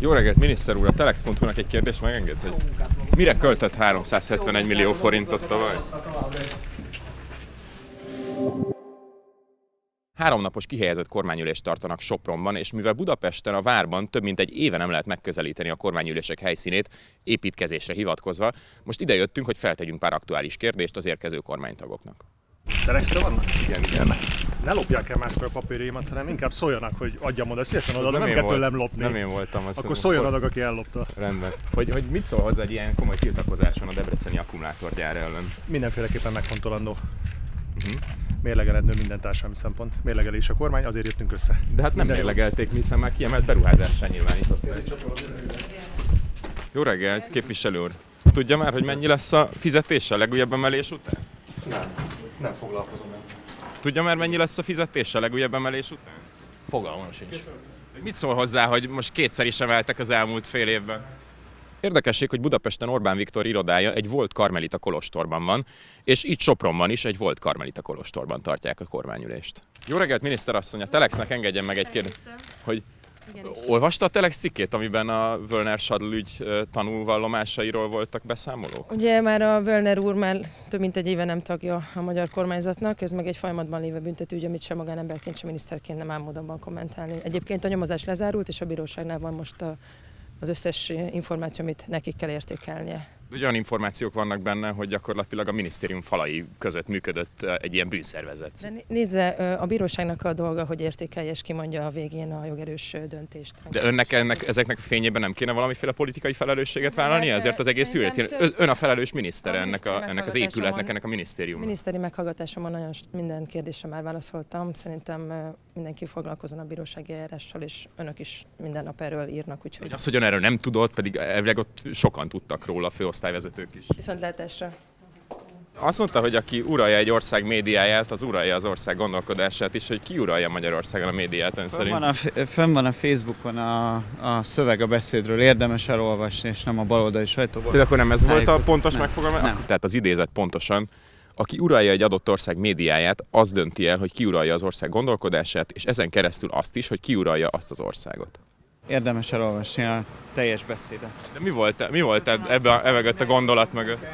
Jó reggelt, miniszter úr! A Telex.hu-nak egy kérdést megenged, hogy mire költött 371 millió forintot tavaly? 3 napos kihelyezett kormányülést tartanak Sopronban, és mivel Budapesten a várban több mint egy éve nem lehet megközelíteni a kormányülések helyszínét, építkezésre hivatkozva, most ide jöttünk, hogy feltegyünk pár aktuális kérdést az érkező kormánytagoknak. Telexre vannak? Igen. Ne lopják el máskor a papírjaimat, hanem inkább szóljanak, hogy adjam oda, szívesen oda, nem kell tőlem lopni. Nem én voltam. Akkor szóljon adag, aki ellopta. Rendben. Hogy mit szól hozzá egy ilyen komoly tiltakozáson a debreceni akkumulátorgyár ellen? Mindenféleképpen megfontolandó. Mérlegelendő minden társadalmi szempont. Mérlegelés a kormány, azért jöttünk össze. De hát nem mérlegelték, hiszen már kiemelt beruházással nyilvánították. Jó reggelt, képviselő úr! Tudja már, hogy mennyi lesz a fizetése a legújabb emelés után? Nem foglalkozom el. Tudja már, mennyi lesz a fizetése a legújabb emelés után? Fogalmam sincs. Mit szól hozzá, hogy most kétszer is emeltek az elmúlt fél évben? Érdekesség, hogy Budapesten Orbán Viktor irodája egy volt karmelita kolostorban van, és itt Sopronban is egy volt karmelita kolostorban tartják a kormányülést. Jó reggelt, miniszterasszony! A Telexnek engedjen meg egy kérdést, hogy olvasta a Telex cikkét, amiben a Völner Sadl ügy tanúvallomásairól voltak beszámolók? Ugye már a Völner úr már több mint egy éve nem tagja a magyar kormányzatnak, ez meg egy folyamatban lévő büntetőügy, amit sem magánemberként, sem miniszterként nem áll módonban kommentálni. Egyébként a nyomozás lezárult, és a bíróságnál van most az összes információ, amit nekik kell értékelnie. Olyan információk vannak benne, hogy gyakorlatilag a minisztérium falai között működött egy ilyen bűnszervezet. De nézze, a bíróságnak a dolga, hogy értékelje és kimondja a végén a jogerős döntést. De önnek ezeknek a fényében nem kéne valamiféle politikai felelősséget vállalni ezért az egész ügyet? Ön a felelős minisztere ennek az épületnek, ennek a minisztériumnak. Miniszteri meghallgatásomon nagyon minden kérdésre már válaszoltam. Szerintem mindenki foglalkozon a bírósági eljárással, és önök is minden nap erről írnak. Úgyhogy... Az, hogy ön erről nem tudott, pedig elvileg ott sokan tudtak róla, a főosztályvezetők is. Viszontlátásra. Azt mondta, hogy aki uralja egy ország médiáját, az uralja az ország gondolkodását is, hogy ki uralja Magyarországon a médiát ön szerint? Fönn van a Facebookon a szöveg a beszédről, érdemes elolvasni, és nem a baloldali sajtóból. De akkor nem ez volt a pontos nem. megfogalmazás? Nem. Tehát az idézet pontosan, aki uralja egy adott ország médiáját, az dönti el, hogy ki uralja az ország gondolkodását, és ezen keresztül azt is, hogy ki uralja azt az országot. Érdemes elolvasni a teljes beszédet. De mi volt mögött a gondolat mögött?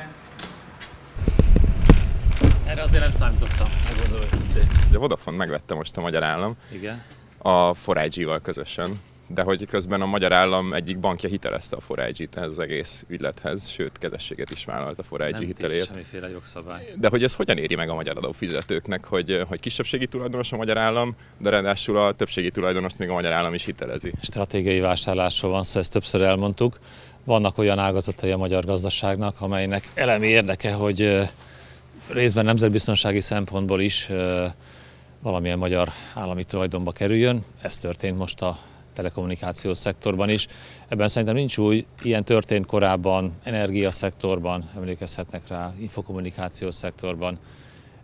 Erre azért nem számítottam, megmondom őszintén. A Vodafone megvette most a magyar állam. Igen. A 4IG-val közösen, de hogy közben a magyar állam egyik bankja hitelezte a 4IG-t ehhez az egész ügylethez, sőt kezességet is vállalt a 4IG hitelért. Nem semmiféle jogszabály. De hogy ez hogyan éri meg a magyar adófizetőknek, hogy kisebbségi tulajdonos a magyar állam, de ráadásul a többségi tulajdonost még a magyar állam is hitelezi? Stratégiai vásárlásról van szó, ezt többször elmondtuk. Vannak olyan ágazatai a magyar gazdaságnak, amelynek elemi érdeke, hogy részben nemzetbiztonsági szempontból is valamilyen magyar állami tulajdonba kerüljön. Ez történt most a telekommunikációs szektorban is. Ebben szerintem nincs új, ilyen történt korábban, energiaszektorban, emlékezhetnek rá, infokommunikációs szektorban.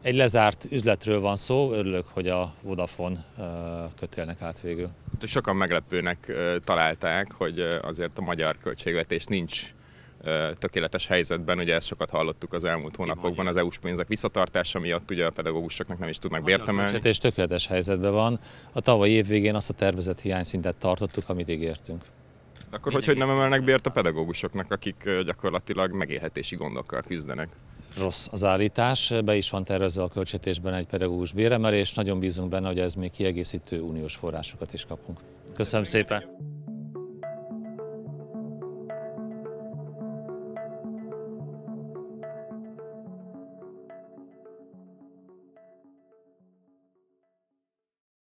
Egy lezárt üzletről van szó, örülök, hogy a Vodafone kötélnek át végül. Sokan meglepőnek találták, hogy azért a magyar költségvetés nincs tökéletes helyzetben, ugye ezt sokat hallottuk az elmúlt hónapokban, az EU-s pénzek visszatartása miatt ugye a pedagógusoknak nem is tudnak bért emelni. A költségvetés tökéletes helyzetben van. A tavalyi év végén azt a tervezett hiányszintet tartottuk, amit ígértünk. Akkor hogy nem emelnek bért a pedagógusoknak, akik gyakorlatilag megélhetési gondokkal küzdenek? Rossz az állítás, be is van tervezve a költségvetésben egy pedagógus béremelés, nagyon bízunk benne, hogy ez még kiegészítő uniós forrásokat is kapunk. Köszönöm szépen!